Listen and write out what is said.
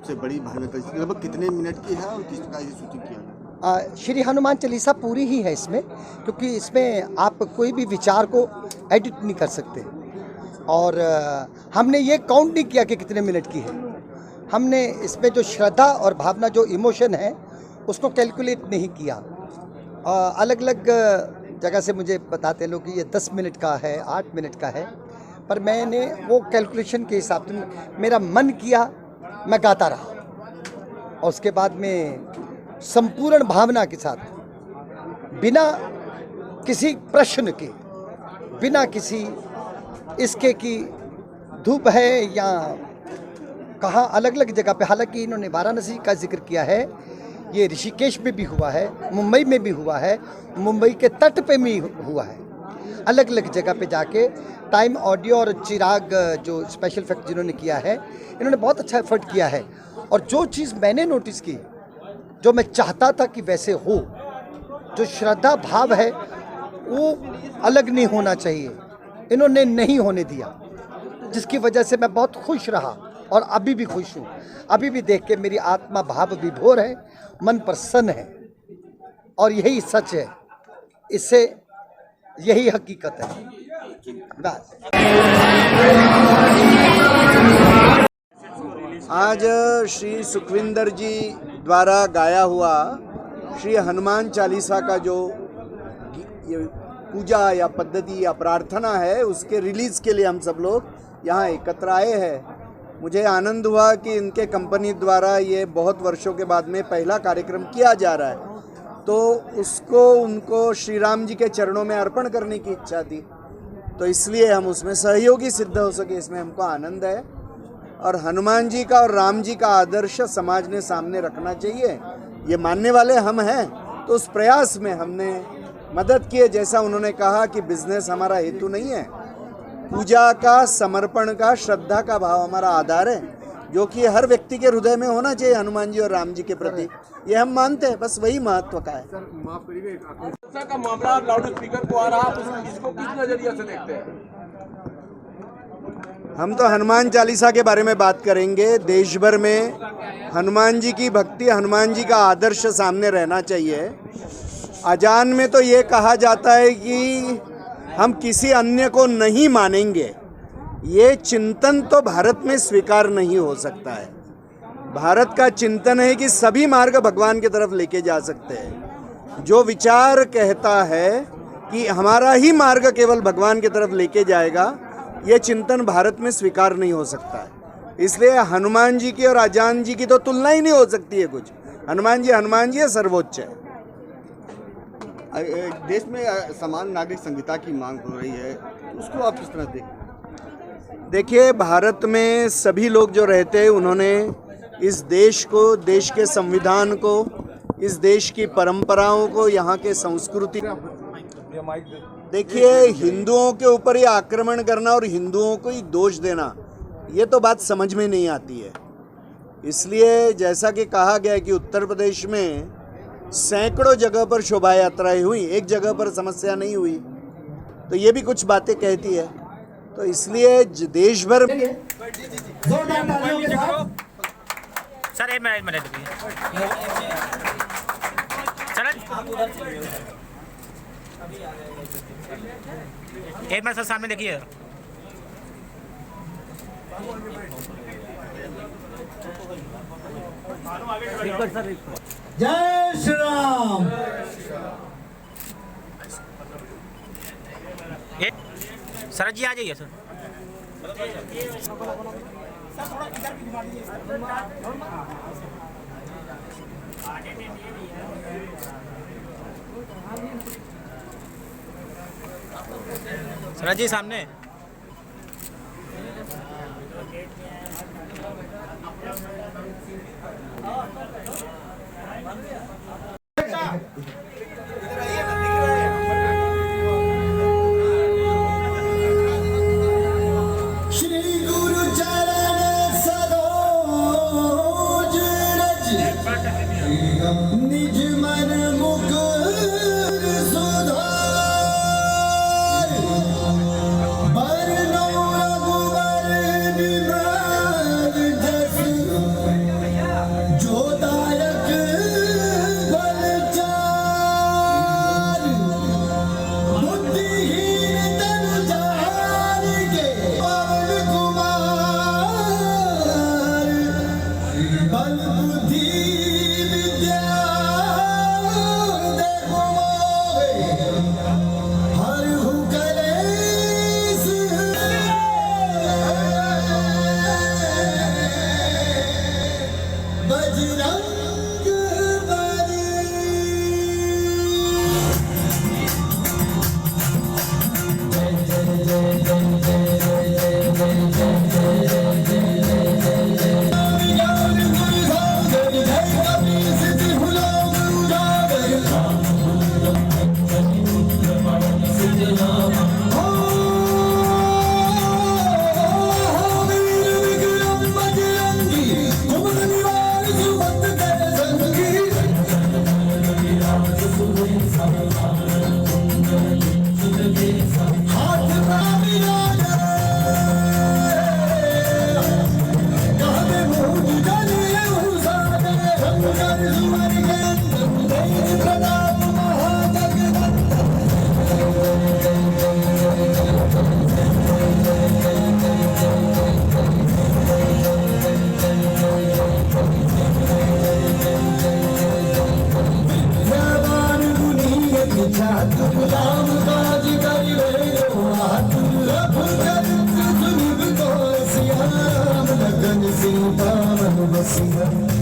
सबसे बड़ी भावना लगभग कितने मिनट की है और किस प्रकार से शूटिंग किया गया? श्री हनुमान चालीसा पूरी ही है इसमें, क्योंकि इसमें आप कोई भी विचार को एडिट नहीं कर सकते। और हमने ये काउंट नहीं किया कि कितने मिनट की है। हमने इसमें जो श्रद्धा और भावना, जो इमोशन है, उसको कैलकुलेट नहीं किया। अलग अलग जगह से मुझे बताते हैं लोग कि ये 10 मिनट का है, 8 मिनट का है, पर मैंने वो कैलकुलेशन के हिसाब से, मेरा मन किया, मैं गाता रहा। और उसके बाद में संपूर्ण भावना के साथ, बिना किसी प्रश्न के, बिना किसी इसके कि धूप है या कहाँ, अलग अलग जगह पे। हालांकि इन्होंने वाराणसी का जिक्र किया है, ये ऋषिकेश में भी हुआ है, मुंबई में भी हुआ है, मुंबई के तट पे भी हुआ है। अलग अलग जगह पे जाके टाइम, ऑडियो और चिराग जो स्पेशल इफेक्ट जिन्होंने किया है, इन्होंने बहुत अच्छा एफर्ट किया है। और जो चीज़ मैंने नोटिस की, जो मैं चाहता था कि वैसे हो, जो श्रद्धा भाव है वो अलग नहीं होना चाहिए, इन्होंने नहीं होने दिया, जिसकी वजह से मैं बहुत खुश रहा और अभी भी खुश हूँ। अभी भी देख के मेरी आत्मा भाव विभोर है, मन प्रसन्न है, और यही सच है, इससे यही हकीकत है। बस। आज श्री सुखविंदर जी द्वारा गाया हुआ श्री हनुमान चालीसा का जो पूजा या पद्धति या प्रार्थना है, उसके रिलीज़ के लिए हम सब लोग यहाँ एकत्र आए हैं। मुझे आनंद हुआ कि इनके कंपनी द्वारा ये बहुत वर्षों के बाद में पहला कार्यक्रम किया जा रहा है, तो उसको उनको श्री राम जी के चरणों में अर्पण करने की इच्छा थी, तो इसलिए हम उसमें सहयोगी सिद्ध हो सके, इसमें हमको आनंद है। और हनुमान जी का और राम जी का आदर्श समाज ने सामने रखना चाहिए, ये मानने वाले हम हैं, तो उस प्रयास में हमने मदद की है। जैसा उन्होंने कहा कि बिजनेस हमारा हेतु नहीं है, पूजा का, समर्पण का, श्रद्धा का भाव हमारा आधार है, जो कि हर व्यक्ति के हृदय में होना चाहिए हनुमान जी और राम जी के प्रति, ये हम मानते हैं। बस वही महत्व का है। सर, का मामला लाउड स्पीकर को आ रहा, इसको किस नजरिए से देखते हैं? हम तो हनुमान चालीसा के बारे में बात करेंगे। देश भर में हनुमान जी की भक्ति, हनुमान जी का आदर्श सामने रहना चाहिए। अजान में तो ये कहा जाता है कि हम किसी अन्य को नहीं मानेंगे, ये चिंतन तो भारत में स्वीकार नहीं हो सकता है। भारत का चिंतन है कि सभी मार्ग भगवान की तरफ लेके जा सकते हैं। जो विचार कहता है कि हमारा ही मार्ग केवल भगवान की तरफ लेके जाएगा, ये चिंतन भारत में स्वीकार नहीं हो सकता है। इसलिए हनुमान जी की और अजान जी की तो तुलना ही नहीं हो सकती है कुछ। हनुमान जी है, सर्वोच्च है। देश में समान नागरिक संहिता की मांग हो रही है, उसको आप किस तरह देखते? देखिए, भारत में सभी लोग जो रहते हैं, उन्होंने इस देश को, देश के संविधान को, इस देश की परंपराओं को, यहाँ के संस्कृति, देखिए, हिंदुओं के ऊपर ये आक्रमण करना और हिंदुओं को ही दोष देना, ये तो बात समझ में नहीं आती है। इसलिए जैसा कि कहा गया कि उत्तर प्रदेश में सैकड़ों जगह पर शोभा यात्राएं हुई, एक जगह पर समस्या नहीं हुई, तो ये भी कुछ बातें कहती है। तो इसलिए देश भर में सर, एक मिनट सर, सामने देखिए। जय श्री राम। शरद जी आ जाइए सर। शरद जी सामने। निज मन मुकुर सुधार, बरनौं रघुबर बिमल जसु। बल बुद्धि विद्या देखो मोहे हर हु कलेस बजरंग बली गुलाम काज करिवे लगन सीता मन बसिया